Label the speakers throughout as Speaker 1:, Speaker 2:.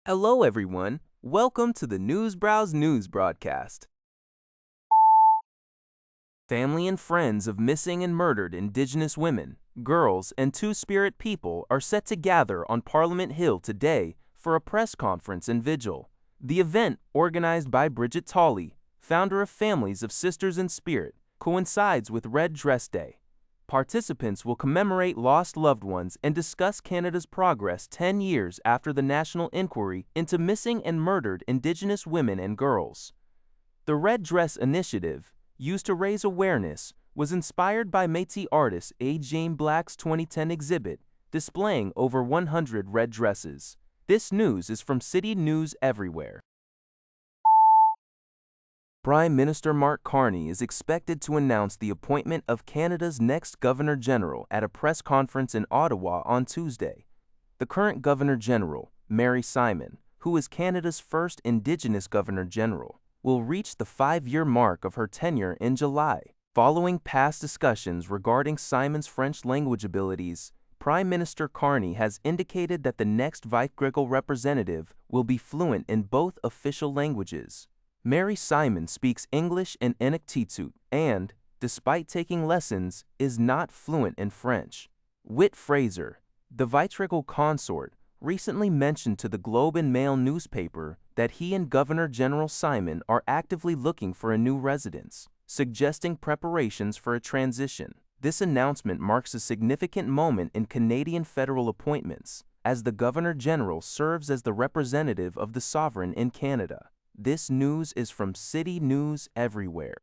Speaker 1: Hello, everyone. Welcome to the News Browse News broadcast. Family and friends of missing and murdered Indigenous women, girls, and Two-Spirit people are set to gather on Parliament Hill today for a press conference and vigil. The event, organized by Bridget Tolley, founder of Families of Sisters in Spirit, coincides with Red Dress Day. Participants will commemorate lost loved ones and discuss Canada's progress 10 years after the national inquiry into missing and murdered Indigenous women and girls. The Red Dress Initiative, used to raise awareness, was inspired by Métis artist A. Jane Black's 2010 exhibit, displaying over 100 red dresses. This news is from City News Everywhere. Prime Minister Mark Carney is expected to announce the appointment of Canada's next Governor-General at a press conference in Ottawa on Tuesday. The current Governor-General, Mary Simon, who is Canada's first Indigenous Governor-General, will reach the 5-year mark of her tenure in July. Following past discussions regarding Simon's French language abilities, Prime Minister Carney has indicated that the next vice-regal representative will be fluent in both official languages. Mary Simon speaks English and Inuktitut and, despite taking lessons, is not fluent in French. Whit Fraser, the vice-regal consort, recently mentioned to the Globe and Mail newspaper that he and Governor-General Simon are actively looking for a new residence, suggesting preparations for a transition. This announcement marks a significant moment in Canadian federal appointments, as the Governor-General serves as the representative of the sovereign in Canada. This news is from City News Everywhere.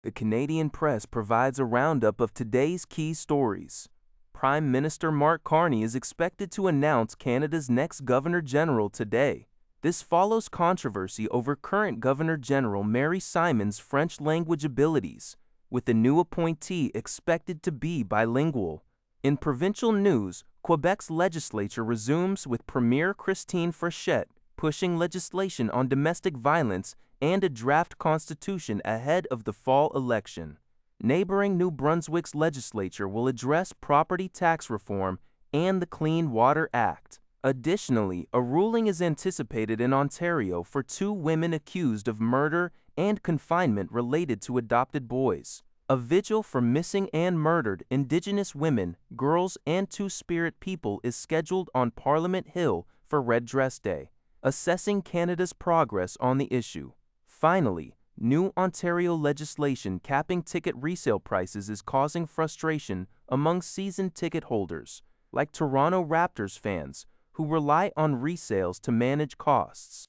Speaker 1: The Canadian Press provides a roundup of today's key stories. Prime Minister Mark Carney is expected to announce Canada's next Governor-General today. This follows controversy over current Governor-General Mary Simon's French language abilities, with the new appointee expected to be bilingual. In provincial news, Quebec's legislature resumes with Premier Christine Frustrates pushing legislation on domestic violence and a draft constitution ahead of the fall election. Neighboring New Brunswick's legislature will address property tax reform and the Clean Water Act. Additionally, a ruling is anticipated in Ontario for 2 women accused of murder and confinement related to adopted boys. A vigil for missing and murdered Indigenous women, girls, and Two-Spirit people is scheduled on Parliament Hill for Red Dress Day, assessing Canada's progress on the issue. Finally, new Ontario legislation capping ticket resale prices is causing frustration among season ticket holders, like Toronto Raptors fans, who rely on resales to manage costs.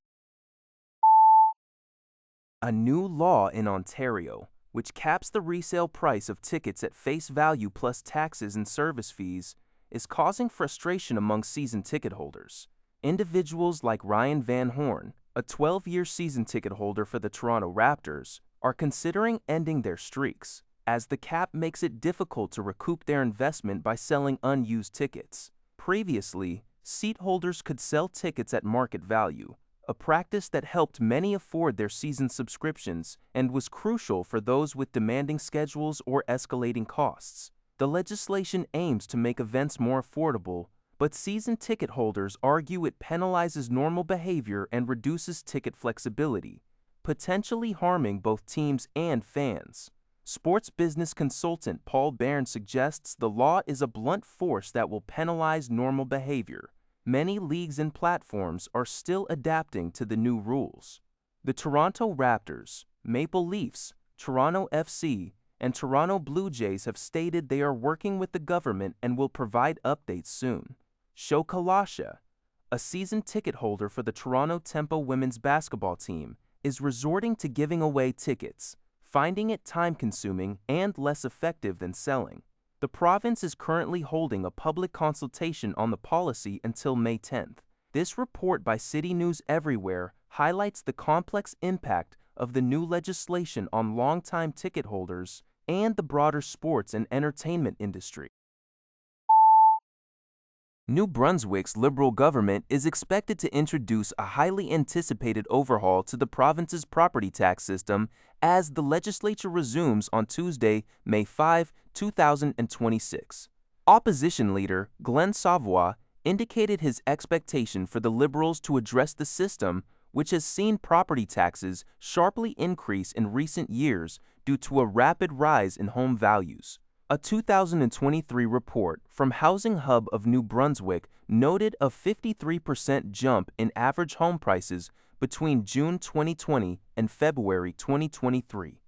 Speaker 1: A new law in Ontario, which caps the resale price of tickets at face value plus taxes and service fees, is causing frustration among season ticket holders. Individuals like Ryan Van Horn, a 12-year season ticket holder for the Toronto Raptors, are considering ending their streaks, as the cap makes it difficult to recoup their investment by selling unused tickets. Previously, seat holders could sell tickets at market value, a practice that helped many afford their season subscriptions and was crucial for those with demanding schedules or escalating costs. The legislation aims to make events more affordable, but season ticket holders argue it penalizes normal behavior and reduces ticket flexibility, potentially harming both teams and fans. Sports business consultant Paul Bairn suggests the law is a blunt force that will penalize normal behavior. Many leagues and platforms are still adapting to the new rules. The Toronto Raptors, Maple Leafs, Toronto FC, and Toronto Blue Jays have stated they are working with the government and will provide updates soon. Shokalasha, a season ticket holder for the Toronto Tempo women's basketball team, is resorting to giving away tickets, finding it time-consuming and less effective than selling. The province is currently holding a public consultation on the policy until May 10th. This report by City News Everywhere highlights the complex impact of the new legislation on long-time ticket holders and the broader sports and entertainment industry. New Brunswick's Liberal government is expected to introduce a highly anticipated overhaul to the province's property tax system as the legislature resumes on Tuesday, May 5, 2026. Opposition leader Glenn Savoy indicated his expectation for the Liberals to address the system, which has seen property taxes sharply increase in recent years due to a rapid rise in home values. A 2023 report from Housing Hub of New Brunswick noted a 53% jump in average home prices between June 2020 and February 2023.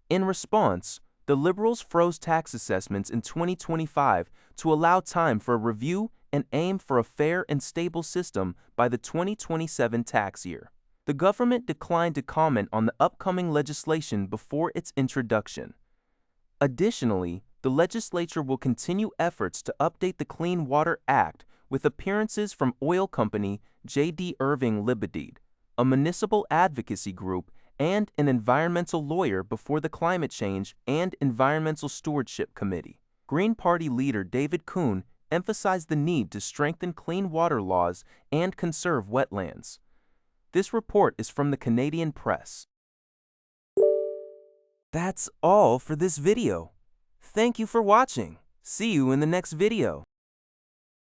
Speaker 1: In response, the Liberals froze tax assessments in 2025 to allow time for a review and aim for a fair and stable system by the 2027 tax year. The government declined to comment on the upcoming legislation before its introduction. Additionally, the legislature will continue efforts to update the Clean Water Act with appearances from oil company J.D. Irving Limited, a municipal advocacy group, and an environmental lawyer before the Climate Change and Environmental Stewardship Committee. Green Party leader David Kuhn emphasized the need to strengthen clean water laws and conserve wetlands. This report is from the Canadian Press. That's all for this video. Thank you for watching. See you in the next video.